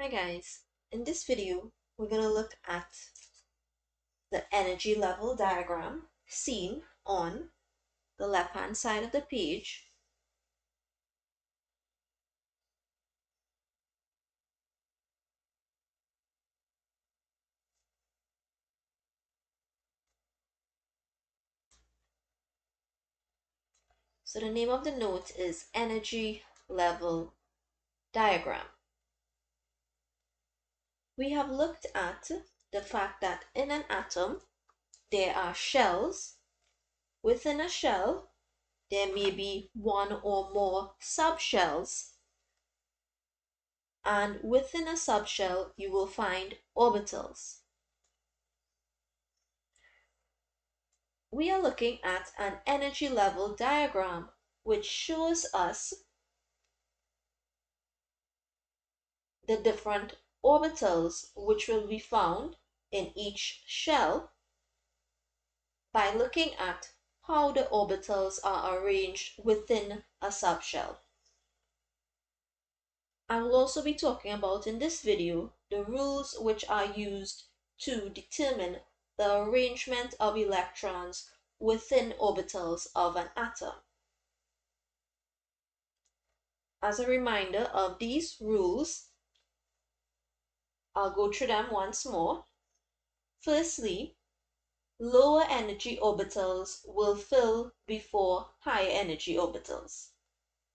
Hi guys, in this video we're going to look at the energy level diagram seen on the left hand side of the page. So the name of the note is energy level diagram. We have looked at the fact that in an atom there are shells. Within a shell there may be one or more subshells, and within a subshell you will find orbitals. We are looking at an energy level diagram which shows us the different orbitals which will be found in each shell by looking at how the orbitals are arranged within a subshell. I will also be talking about in this video the rules which are used to determine the arrangement of electrons within orbitals of an atom. As a reminder of these rules, I'll go through them once more. Firstly, lower energy orbitals will fill before higher energy orbitals.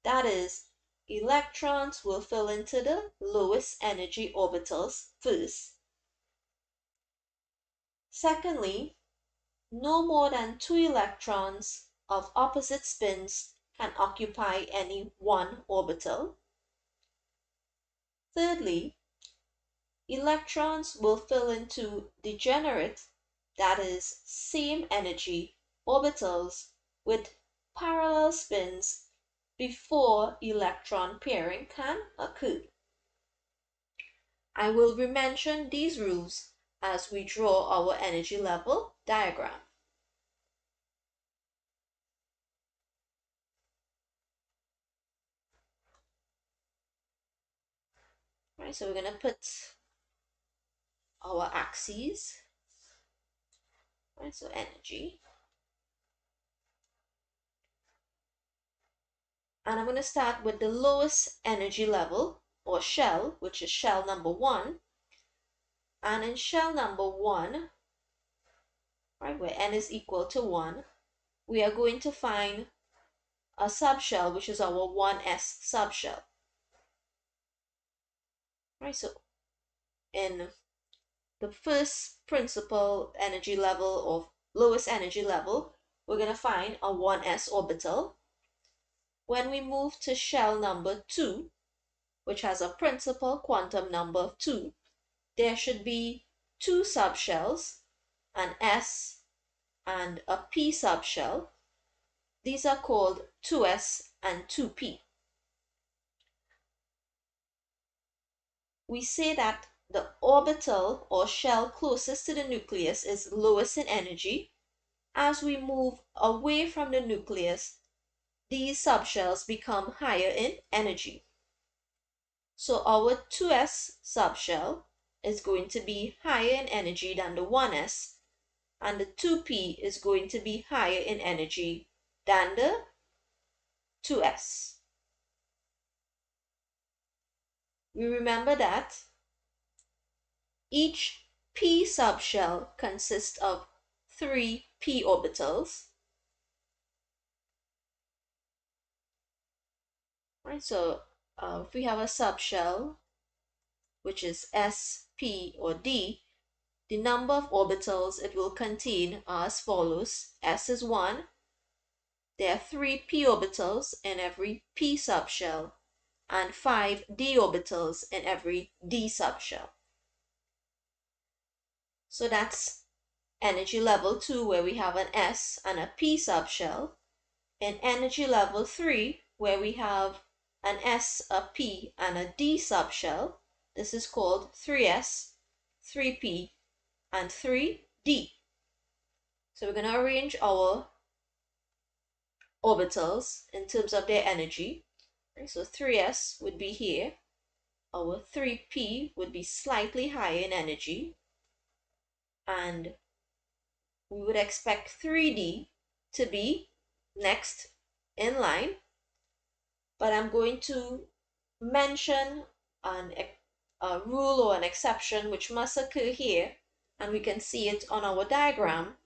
That is, electrons will fill into the lowest energy orbitals first. Secondly, no more than 2 electrons of opposite spins can occupy any one orbital. Thirdly, electrons will fill into degenerate, that is, same energy orbitals with parallel spins before electron pairing can occur. I will re-mention these rules as we draw our energy level diagram. Right, so we're going to put our axes. Right, so energy. And I'm going to start with the lowest energy level or shell, which is shell number 1. And in shell number 1, right, where n is equal to 1, we are going to find a subshell, which is our 1s subshell. Right, so in the first principal energy level or lowest energy level, we're going to find a 1s orbital. When we move to shell number 2, which has a principal quantum number of 2, there should be 2 subshells, an s and a p subshell. These are called 2s and 2p. We say that the orbital or shell closest to the nucleus is lowest in energy. As we move away from the nucleus, these subshells become higher in energy. So our 2s subshell is going to be higher in energy than the 1s, and the 2p is going to be higher in energy than the 2s. We remember that each p subshell consists of 3 p orbitals. Right, so if we have a subshell which is s, p, or d, the number of orbitals it will contain are as follows. S is 1. There are 3 p orbitals in every p subshell and 5 d orbitals in every d subshell. So that's energy level 2, where we have an s and a p subshell. In energy level 3, where we have an s, a p, and a d subshell, this is called 3s, 3p, and 3d. So we're going to arrange our orbitals in terms of their energy. So 3s would be here, our 3p would be slightly higher in energy, and we would expect 3d to be next in line. But I'm going to mention a rule or an exception which must occur here, and we can see it on our diagram.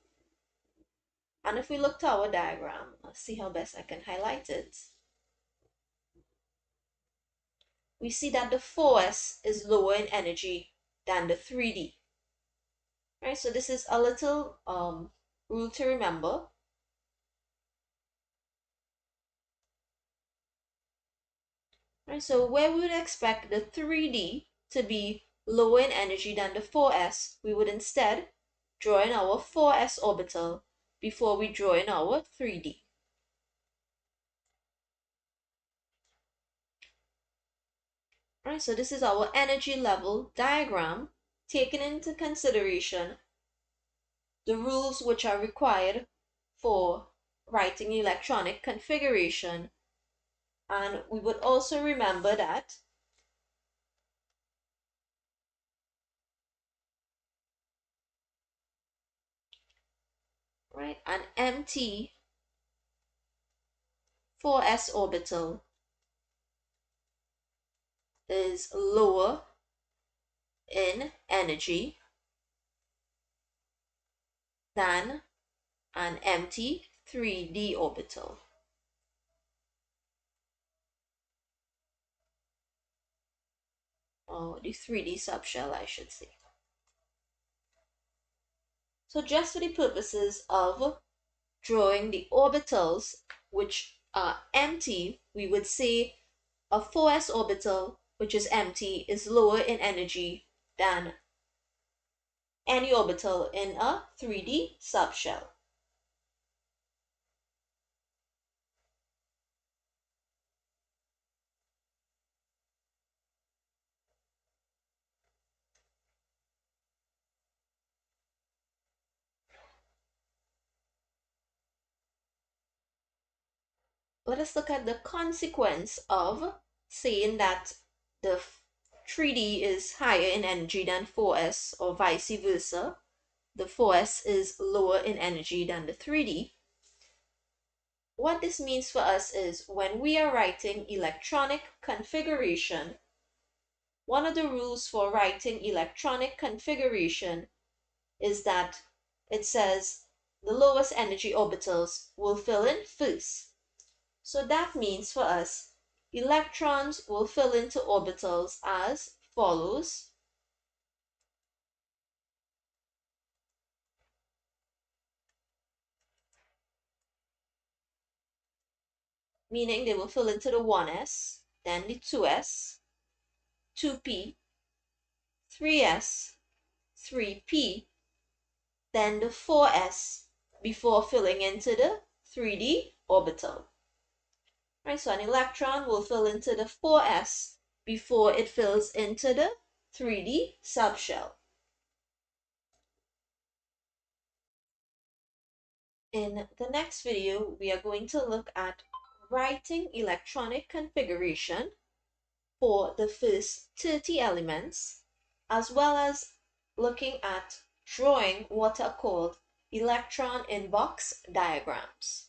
And if we look to our diagram, I'll see how best I can highlight it. We see that the 4s is lower in energy than the 3d. Right, so this is a little rule to remember. Right, so where we would expect the 3d to be lower in energy than the 4s, we would instead draw in our 4s orbital before we draw in our 3d. Right, so this is our energy level diagram, taking into consideration the rules which are required for writing electronic configuration. And we would also remember that an empty 4s orbital is lower in energy than an empty 3d orbital. Or the 3d subshell, I should say. So just for the purposes of drawing the orbitals which are empty, we would say a 4s orbital which is empty is lower in energy than any orbital in a 3d subshell. Let us look at the consequence of saying that the 3d is higher in energy than 4s, or vice versa. The 4s is lower in energy than the 3d. What this means for us is when we are writing electronic configuration, one of the rules for writing electronic configuration is that it says the lowest energy orbitals will fill in first. So that means for us, electrons will fill into orbitals as follows. Meaning they will fill into the 1s, then the 2s, 2p, 3s, 3p, then the 4s before filling into the 3d orbital. Right, so an electron will fill into the 4s before it fills into the 3d subshell. In the next video, we are going to look at writing electronic configuration for the first 30 elements, as well as looking at drawing what are called electron inbox diagrams.